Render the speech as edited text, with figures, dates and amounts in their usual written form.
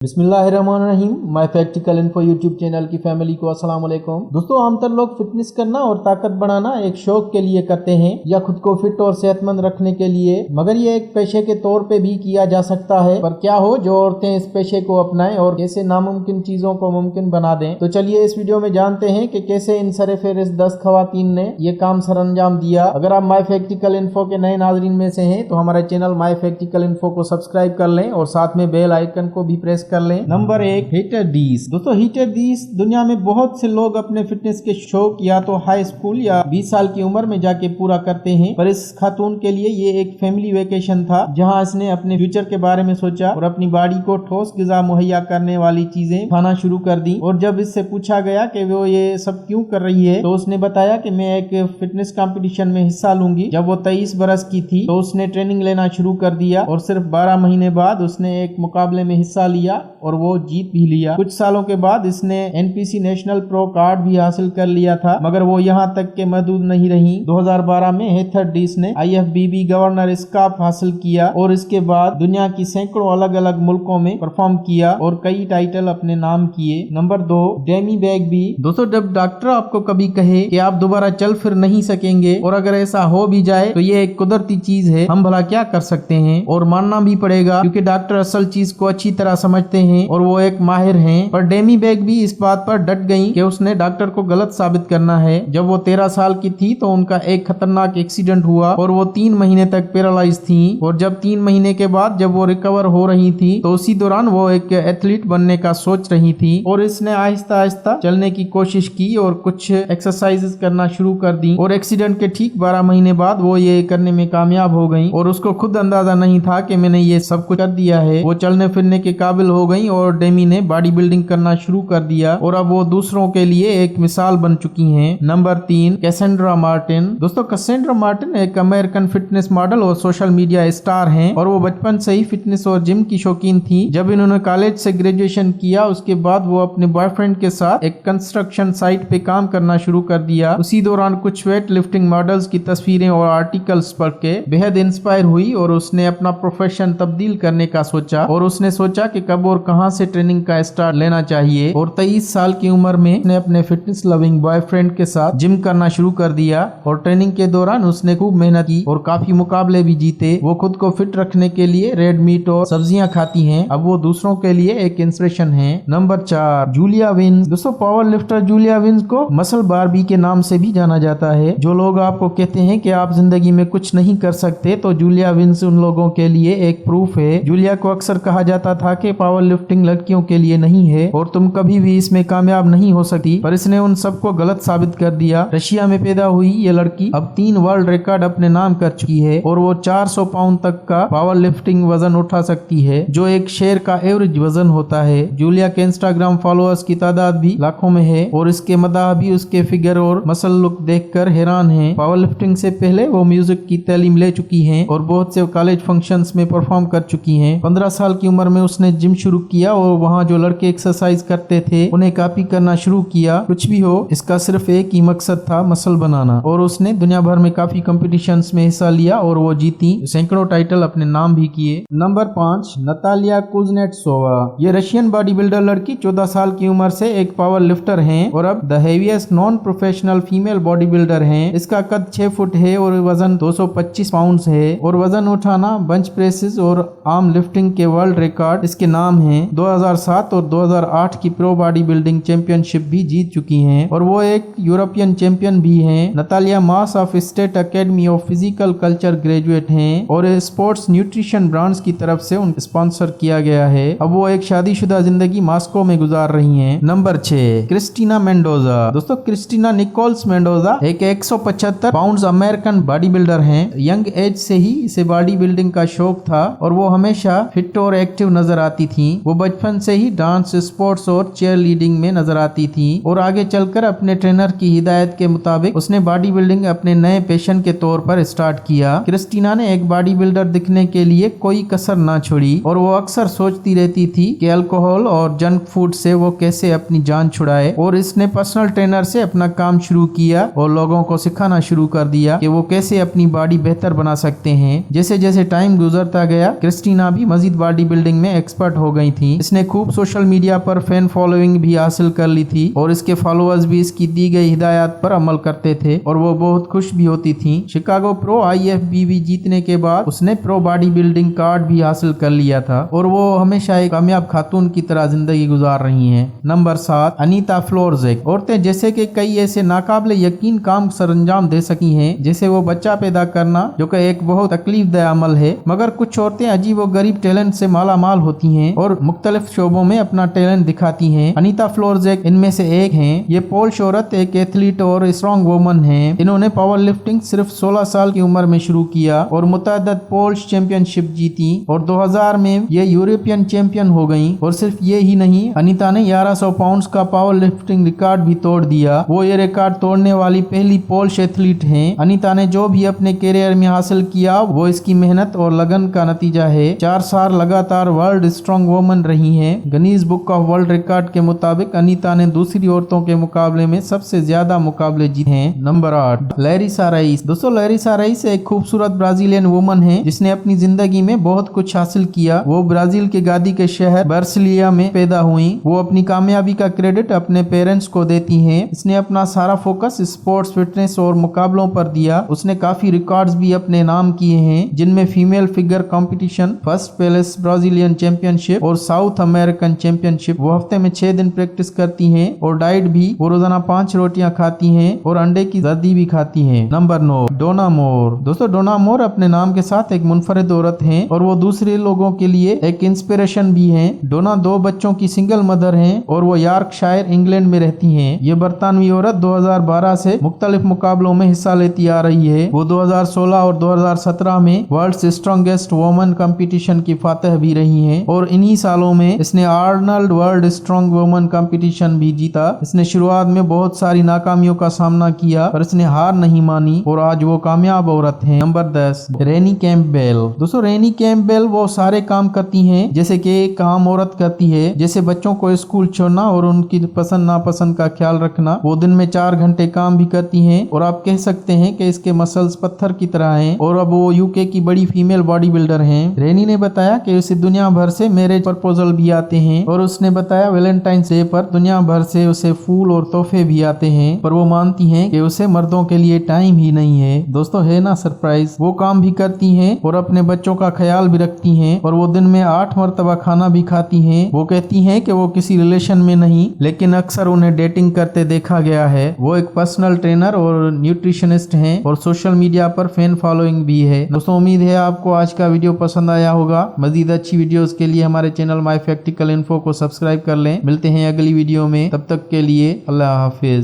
बिस्मिल्लाहिर्रहमानिर्रहीम। My practical info YouTube channel की family को अस्सलाम वालेकुम। दोस्तों, आमतौर लोग फिटनेस करना और ताकत बढ़ाना एक शौक के लिए करते हैं या खुद को फिट और सेहतमंद रखने के लिए, मगर ये एक पेशे के तौर पे भी किया जा सकता है। पर क्या हो जो औरतें इस पेशे को अपनाएं और कैसे नामुमकिन चीजों को मुमकिन बना दें। तो चलिए इस वीडियो में जानते हैं कि कैसे इन सर-ए-फ़हरिस्त 10 खवातीन ने ये काम सर अंजाम दिया। अगर आप माय प्रैक्टिकल इन्फो के नए नाजरीन में से हैं तो हमारे चैनल माय प्रैक्टिकल इन्फो को सब्सक्राइब कर लें और साथ में बेल आइकन को भी प्रेस कर लें। Number 1, Heather Dees. दोस्तों, हीटर डीस दुनिया में बहुत से लोग अपने फिटनेस के शौक या तो हाई स्कूल या 20 साल की उम्र में जाके पूरा करते हैं, पर इस खातून के लिए ये एक फैमिली वेकेशन था जहां इसने अपने फ्यूचर के बारे में सोचा और अपनी बॉडी को ठोस ग़िज़ा मुहैया करने वाली चीजें खाना शुरू कर दी। और जब इससे पूछा गया कि वो ये सब क्यों कर रही है तो उसने बताया कि मैं एक फिटनेस कंपटीशन में हिस्सा लूंगी। जब वो 23 बरस की थी तो उसने ट्रेनिंग लेना शुरू कर दिया और सिर्फ 12 महीने बाद उसने एक मुकाबले में हिस्सा लिया और वो जीत भी लिया। कुछ सालों के बाद इसने एनपीसी नेशनल प्रो कार्ड भी हासिल कर लिया था, मगर वो यहाँ तक के महदूद नहीं रही। 2012 में हेथर डीस ने IFBB गवर्नर स्कार्फ हासिल किया और इसके बाद दुनिया की सैकड़ों अलग अलग मुल्कों में परफॉर्म किया और कई टाइटल अपने नाम किए। Number 2, Demi Bagby. दोस्तों, जब डॉक्टर आपको कभी कहे कि आप दोबारा चल फिर नहीं सकेंगे और अगर ऐसा हो भी जाए तो ये एक कुदरती चीज है, हम भला क्या कर सकते हैं, और मानना भी पड़ेगा क्योंकि डॉक्टर असल चीज को अच्छी तरह समझते हैं और वो एक माहिर हैं। पर डेमी बैगबी इस बात पर डट गई कि उसने डॉक्टर को गलत साबित करना है। जब वो 13 साल की थी तो उनका एक खतरनाक एक्सीडेंट हुआ और वो 3 महीने तक पैरालाइज थी। और जब 3 महीने के बाद जब वो रिकवर हो रही थी तो उसी दौरान वो एक एथलीट बनने का सोच रही थी और इसने आहिस्ता आहिस्ता चलने की कोशिश की और कुछ एक्सरसाइजेस करना शुरू कर दी। और एक्सीडेंट के ठीक 12 महीने बाद वो ये करने में कामयाब हो गई और उसको खुद अंदाजा नहीं था कि मैंने ये सब कुछ कर दिया है। वो चलने फिरने के काबिल हो गई और डेमी ने बॉडी बिल्डिंग करना शुरू कर दिया और अब वो दूसरों के लिए एक मिसाल बन चुकी हैं। Number 3, Cassandra Martin. दोस्तों, कैसेंड्रा मार्टिन एक अमेरिकन फिटनेस मॉडल और सोशल मीडिया स्टार हैं और वो बचपन से ही फिटनेस और जिम की शौकीन थी। जब इन्होंने कॉलेज से ग्रेजुएशन किया उसके बाद वो अपने बॉयफ्रेंड के साथ एक कंस्ट्रक्शन साइट पे काम करना शुरू कर दिया। उसी दौरान कुछ वेट लिफ्टिंग मॉडल्स की तस्वीरें और आर्टिकल्स पढ़ के बेहद इंस्पायर हुई और उसने अपना प्रोफेशन तब्दील करने का सोचा और उसने सोचा कि कब और कहां से ट्रेनिंग का स्टार्ट लेना चाहिए। और 23 साल की उम्र में उसने अपने फिटनेस लविंग बॉयफ्रेंड के साथ जिम करना शुरू कर दिया और ट्रेनिंग के दौरान उसने खूब मेहनत की और काफी मुकाबले भी जीते। वो खुद को फिट रखने के लिए रेड मीट और सब्जियां खाती हैं। अब वो दूसरों के लिए एक इंस्पिरेशन है। Number 4, Julia Vins. दोस्तों, पावर लिफ्टर जूलिया विंस को मसल बारबी के नाम से भी जाना जाता है। जो लोग आपको कहते हैं कि आप जिंदगी में कुछ नहीं कर सकते तो जूलिया विंस उन लोगों के लिए एक प्रूफ है। जूलिया को अक्सर कहा जाता था कि पावर लिफ्टिंग लड़कियों के लिए नहीं है और तुम कभी भी इसमें कामयाब नहीं हो सकती, पर इसने उन सबको गलत साबित कर दिया। रशिया में पैदा हुई ये लड़की अब 3 वर्ल्ड रिकॉर्ड अपने नाम कर चुकी है और वो 400 पाउंड तक का पावर लिफ्टिंग वजन उठा सकती है, जो एक शेर का एवरेज वजन होता है। जूलिया के इंस्टाग्राम फॉलोअर्स की तादाद भी लाखों में है और इसके मदाह भी उसके फिगर और मसल लुक देखकर हैरान है। पावर लिफ्टिंग से पहले वो म्यूजिक की तालीम ले चुकी है और बहुत से कॉलेज फंक्शंस में परफॉर्म कर चुकी है। 15 साल की उम्र में उसने जिम शुरू किया और वहाँ जो लड़के एक्सरसाइज करते थे उन्हें कॉपी करना शुरू किया। कुछ भी हो, इसका सिर्फ एक ही मकसद था, मसल बनाना। और उसने दुनिया भर में काफी कॉम्पिटिशन्स में हिस्सा लिया और वो जीती, सैकड़ों टाइटल अपने नाम भी किए। Number 5, Natalia Kuznetsova. ये रशियन बॉडी बिल्डर लड़की 14 साल की उम्र से एक पावर लिफ्टर है और अब the heaviest non professional female body builder है। इसका कद 6 फुट है और वजन 225 पाउंड है और वजन उठाना, बेंच प्रेसेस और आर्म लिफ्टिंग के वर्ल्ड रिकॉर्ड इसके नाम है। 2007 और 2008 की प्रो बॉडी बिल्डिंग चैंपियनशिप भी जीत चुकी हैं और वो एक यूरोपियन चैंपियन भी हैं। Natalia mass of state academy of physical culture graduate हैं और स्पोर्ट्स न्यूट्रिशन ब्रांड्स की तरफ से उनको स्पॉन्सर किया गया है। अब वो एक शादीशुदा जिंदगी मॉस्को में गुजार रही हैं। Number 6, Christina Mendoza. दोस्तों, क्रिस्टीना निकोल्स मेंडोजा एक 175 पाउंड अमेरिकन बॉडी बिल्डर हैं। यंग एज से ही इसे बॉडी बिल्डिंग का शौक था और वो हमेशा फिट और एक्टिव नजर आती थी। वो बचपन से ही डांस, स्पोर्ट्स और चेयर लीडिंग में नजर आती थी और आगे चलकर अपने ट्रेनर की हिदायत के मुताबिक उसने बॉडी बिल्डिंग अपने नए पैशन के तौर पर स्टार्ट किया। क्रिस्टीना ने एक बॉडी बिल्डर दिखने के लिए कोई कसर ना छोड़ी और वो अक्सर सोचती रहती थी कि अल्कोहल और जंक फूड से वो कैसे अपनी जान छुड़ाए और इसने पर्सनल ट्रेनर से अपना काम शुरू किया और लोगों को सिखाना शुरू कर दिया कि वो कैसे अपनी बॉडी बेहतर बना सकते हैं। जैसे जैसे टाइम गुजरता गया क्रिस्टीना भी मजीद बॉडी बिल्डिंग में एक्सपर्ट हो हो गई थी। इसने खूब सोशल मीडिया पर फैन फॉलोइंग भी हासिल कर ली थी और इसके फॉलोअर्स भी इसकी दी गई हिदायत पर अमल करते थे और वो बहुत खुश भी होती थी। शिकागो प्रो IFBB जीतने के बाद उसने प्रो बॉडी बिल्डिंग कार्ड भी हासिल कर लिया था और वो हमेशा एक कामयाब खातून की तरह जिंदगी गुजार रही हैं। नंबर 7, अनीता फ्लोरजेक। औरतें जैसे कि कई ऐसे नाकाबिले यकीन काम सरंजाम दे सकी हैं, जैसे वो बच्चा पैदा करना, जो कि एक बहुत तकलीफ दह अमल है, मगर कुछ औरतें अजीब और गरीब टैलेंट से माला माल होती हैं और मुख्तलिफ शोबों में अपना टैलेंट दिखाती हैं। अनीता फ्लोरजेक इनमें से एक हैं। ये पोल्श औरत एक एथलीट और स्ट्रॉन्ग वुमन है। इन्होंने पावर लिफ्टिंग सिर्फ 16 साल की उम्र में शुरू किया और मुतअद्दिद पोल्श चैंपियनशिप जीती और 2000 में ये यूरोपियन चैंपियन हो गई। और सिर्फ ये ही नहीं, अनीता ने 1100 पाउंड का पावर लिफ्टिंग रिकॉर्ड भी तोड़ दिया। वो ये रिकॉर्ड तोड़ने वाली पहली पोल्श एथलीट हैं। अनीता ने जो भी अपने कैरियर में हासिल किया वो इसकी मेहनत और लगन का नतीजा है। 4 साल लगातार वर्ल्ड स्ट्रॉन्ग वुमन रही हैं। Guinness book of world record के मुताबिक अनीता ने दूसरी औरतों के मुकाबले में सबसे ज्यादा मुकाबले जीते हैं। Number 8, Larissa rice. दोस्तों, लैरिसा रईस एक खूबसूरत ब्राजीलियन वुमन है जिसने अपनी जिंदगी में बहुत कुछ हासिल किया। वो ब्राजील के गादी के शहर बार्सिलिया में पैदा हुई। वो अपनी कामयाबी का क्रेडिट अपने पेरेंट्स को देती हैं। इसने अपना सारा फोकस स्पोर्ट्स, फिटनेस और मुकाबलों पर दिया। उसने काफी रिकॉर्ड्स भी अपने नाम किए हैं, जिनमें female figure competition, first place Brazilian championship और साउथ अमेरिकन चैंपियनशिप। वो हफ्ते में 6 दिन प्रैक्टिस करती हैं और डाइट भी वो रोजाना 5 रोटियां खाती हैं और अंडे की जर्दी भी खाती हैं। नंबर 9, डोना मोर। दोस्तों, डोना मोर अपने नाम के साथ एक मुनफरिद औरत हैं और वो दूसरे लोगों के लिए एक इंस्पिरेशन भी हैं। डोना 2 बच्चों की सिंगल मदर हैं और वो यॉर्कशायर, इंग्लैंड में रहती हैं। ये बरतानवी औरत 2012 से मुख्तलिफ मुकाबलों में हिस्सा लेती आ रही है। वो 2016 और 2017 में वर्ल्ड स्ट्रॉन्गेस्ट वुमन कंपटीशन की फातह भी रही हैं और इन्हीं सालों में इसने Arnold world strong woman competition भी जीता। इसने शुरुआत में बहुत सारी नाकामियों का सामना किया पर इसने हार नहीं मानी और आज वो कामयाब औरत है। नंबर 10, रेनी कैंपबेल। दोस्तों, रेनी कैंपबेल वो सारे काम करती हैं जैसे कि एक आम औरत करती है, जैसे बच्चों को स्कूल छोड़ना और उनकी पसंद नापसंद का ख्याल रखना। वो दिन में 4 घंटे काम भी करती हैं और आप कह सकते हैं कि इसके मसल्स पत्थर की तरह हैं और अब वो यूके की बड़ी फीमेल बॉडी बिल्डर हैं। रेनी ने बताया कि उसे दुनिया भर से मैरिज प्रपोजल भी आते हैं और उसने बताया वैलेंटाइंस डे पर दुनिया भर से उसे फूल और तोहफे भी आते हैं, पर वो मानती हैं कि उसे मर्दों के लिए टाइम ही नहीं है। दोस्तों, है ना सरप्राइज। वो काम भी करती हैं और अपने बच्चों का ख्याल भी रखती हैं और वो दिन में 8 मरतबा खाना भी खाती हैं। वो कहती हैं कि वो किसी रिलेशन में नहीं, लेकिन अक्सर उन्हें डेटिंग करते देखा गया है। वो एक पर्सनल ट्रेनर और न्यूट्रिशनिस्ट हैं और सोशल मीडिया पर फैन फॉलोइंग भी है। दोस्तों, उम्मीद है आपको आज का वीडियो पसंद आया होगा। मजीद अच्छी वीडियोस के लिए हमारे चैनल माई फैक्टिकल इन्फो को सब्सक्राइब कर लें। मिलते हैं अगली वीडियो में, तब तक के लिए अल्लाह हाफिज।